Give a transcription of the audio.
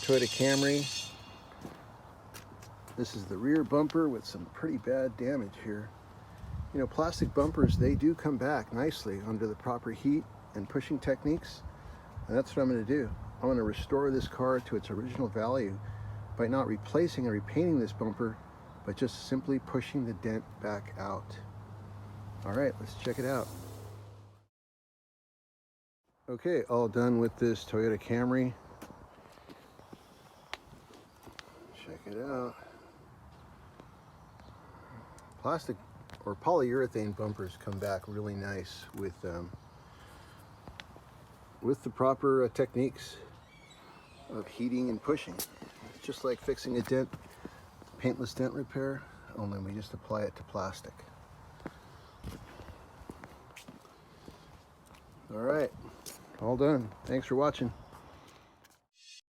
Toyota Camry. This is the rear bumper with some pretty bad damage here. You know, plastic bumpers, they do come back nicely under the proper heat and pushing techniques. And that's what I'm going to do. I'm going to restore this car to its original value by not replacing and repainting this bumper, but just simply pushing the dent back out. All right, let's check it out. Okay, all done with this Toyota Camry. Check it out. Plastic or polyurethane bumpers come back really nice with the proper techniques of heating and pushing. It's just like fixing a dent, paintless dent repair, only we just apply it to plastic. All right, all done. Thanks for watching.